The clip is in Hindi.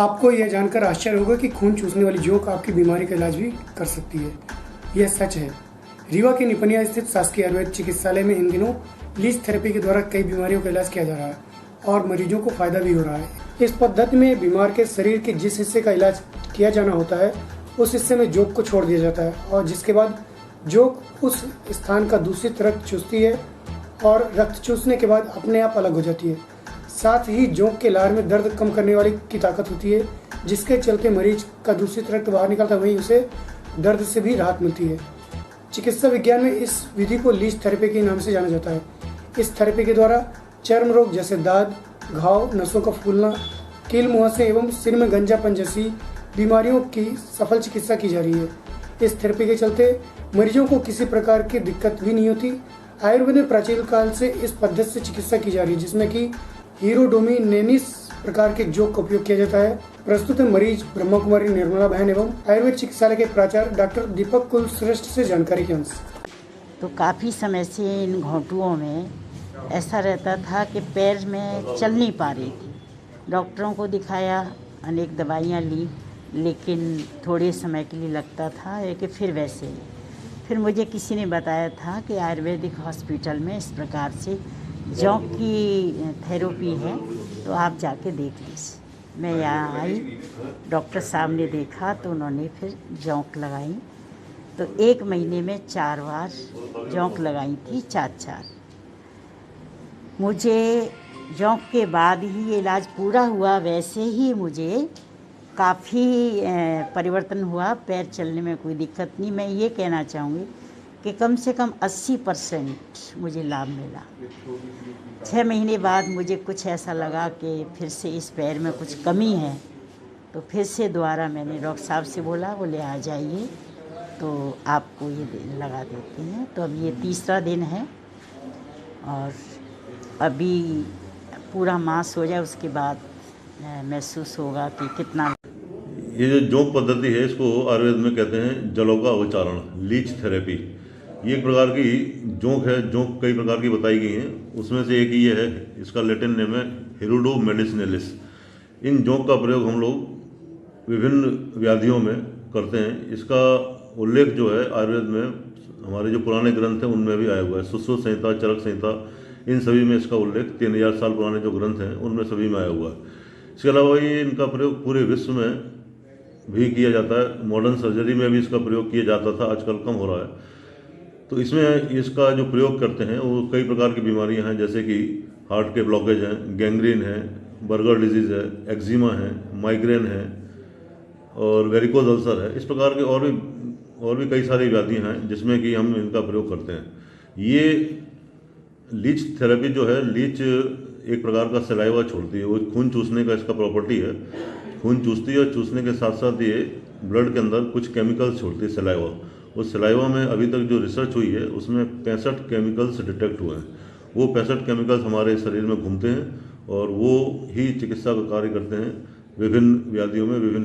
आपको यह जानकर आश्चर्य होगा कि खून चूसने वाली जोंक आपकी बीमारी का इलाज भी कर सकती है। यह सच है। रीवा के निपनिया स्थित शासकीय आयुर्वेद चिकित्सालय में इन दिनों लीच थेरेपी के द्वारा कई बीमारियों का इलाज किया जा रहा है और मरीजों को फायदा भी हो रहा है। इस पद्धति में बीमार के शरीर के जिस हिस्से का इलाज किया जाना होता है उस हिस्से में जोंक को छोड़ दिया जाता है और जिसके बाद जोंक उस स्थान का दूषित रक्त चूसती है और रक्त चूसने के बाद अपने आप अलग हो जाती है। साथ ही जोंक के लार में दर्द कम करने वाली की ताकत होती है, जिसके चलते मरीज का दूषित रक्त बाहर निकलता है, वहीं उसे दर्द से भी राहत मिलती है। चिकित्सा विज्ञान में इस विधि को लीच थेरेपी के नाम से जाना जाता है। इस थेरेपी के द्वारा चर्म रोग जैसे दाद, घाव, नसों का फूलना, कील मुहासे एवं सिर में गंजापन जैसी बीमारियों की सफल चिकित्सा की जा रही है। इस थेरेपी के चलते मरीजों को किसी प्रकार की दिक्कत भी नहीं होती। आयुर्वेद में प्राचीन काल से इस पद्धति से चिकित्सा की जा रही है, जिसमें कि हीरोडोमिनेनिस प्रकार के जोंक का उपयोग किया जाता है। प्रस्तुत है मरीज ब्रह्मा कुमारी निर्मला बहन एवं आयुर्वेद चिकित्सालय के प्राचार्य डॉक्टर दीपक कुलश्रेष्ठ से जानकारी के अंश। तो काफ़ी समय से इन घोंटुओं में ऐसा रहता था कि पैर में चल नहीं पा रही थी। डॉक्टरों को दिखाया, अनेक दवाइयाँ ली, लेकिन थोड़े समय के लिए लगता था कि फिर वैसे ही। फिर मुझे किसी ने बताया था कि आयुर्वेदिक हॉस्पिटल में इस प्रकार से जोंक की थेरेपी है, तो आप जाके देख लीजिए। मैं यहाँ आई, डॉक्टर साहब ने देखा तो उन्होंने फिर जोंक लगाई। तो 1 महीने में 4 बार जोंक लगाई थी, 4-4। मुझे जोंक के बाद ही इलाज पूरा हुआ, वैसे ही मुझे काफ़ी परिवर्तन हुआ। पैर चलने में कोई दिक्कत नहीं। मैं ये कहना चाहूँगी कि कम से कम 80% मुझे लाभ मिला। 6 महीने बाद मुझे कुछ ऐसा लगा कि फिर से इस पैर में कुछ कमी है, तो फिर से दोबारा मैंने डॉक्टर साहब से बोला, बोले आ जाइए तो आपको ये लगा देते हैं। तो अब ये 3रा दिन है और अभी पूरा मास हो जाए उसके बाद महसूस होगा कि कितना। ये जो जोंक पद्धति है इसको आयुर्वेद में कहते हैं जलों का उच्चारण, लीच थेरेपी। ये एक प्रकार की जोंक है। जोंक कई प्रकार की बताई गई हैं, उसमें से एक ये है, इसका लैटिन नेम है हिरुडो मेडिसिनलिस। इन जोंक का प्रयोग हम लोग विभिन्न व्याधियों में करते हैं। इसका उल्लेख जो है आयुर्वेद में हमारे जो पुराने ग्रंथ हैं उनमें भी आया हुआ है। सुश्रुत संहिता, चरक संहिता, इन सभी में इसका उल्लेख 3000 साल पुराने जो ग्रंथ हैं उनमें सभी में आया हुआ है। इसके अलावा ये इनका प्रयोग पूरे विश्व में भी किया जाता है। मॉडर्न सर्जरी में भी इसका प्रयोग किया जाता था, आजकल कम हो रहा है। तो इसमें इसका जो प्रयोग करते हैं वो कई प्रकार की बीमारियां हैं, जैसे कि हार्ट के ब्लॉकेज हैं, गैंग्रीन है, बर्गर डिजीज़ है, एक्जिमा है, माइग्रेन है और वेरिकोज अल्सर है। इस प्रकार के और भी कई सारी व्याधियां हैं जिसमें कि हम इनका प्रयोग करते हैं। ये लीच थेरेपी जो है, लीच एक प्रकार का सलाइवा छोड़ती है। वो खून चूसने का इसका प्रॉपर्टी है। खून चूसती है और चूसने के साथ साथ ये ब्लड के अंदर कुछ केमिकल्स छोड़ती है सलाइवा। उस सलाइवा में अभी तक जो रिसर्च हुई है उसमें 65 केमिकल्स डिटेक्ट हुए हैं। वो 65 केमिकल्स हमारे शरीर में घूमते हैं और वो ही चिकित्सा का कार्य करते हैं विभिन्न व्याधियों में, विभिन्न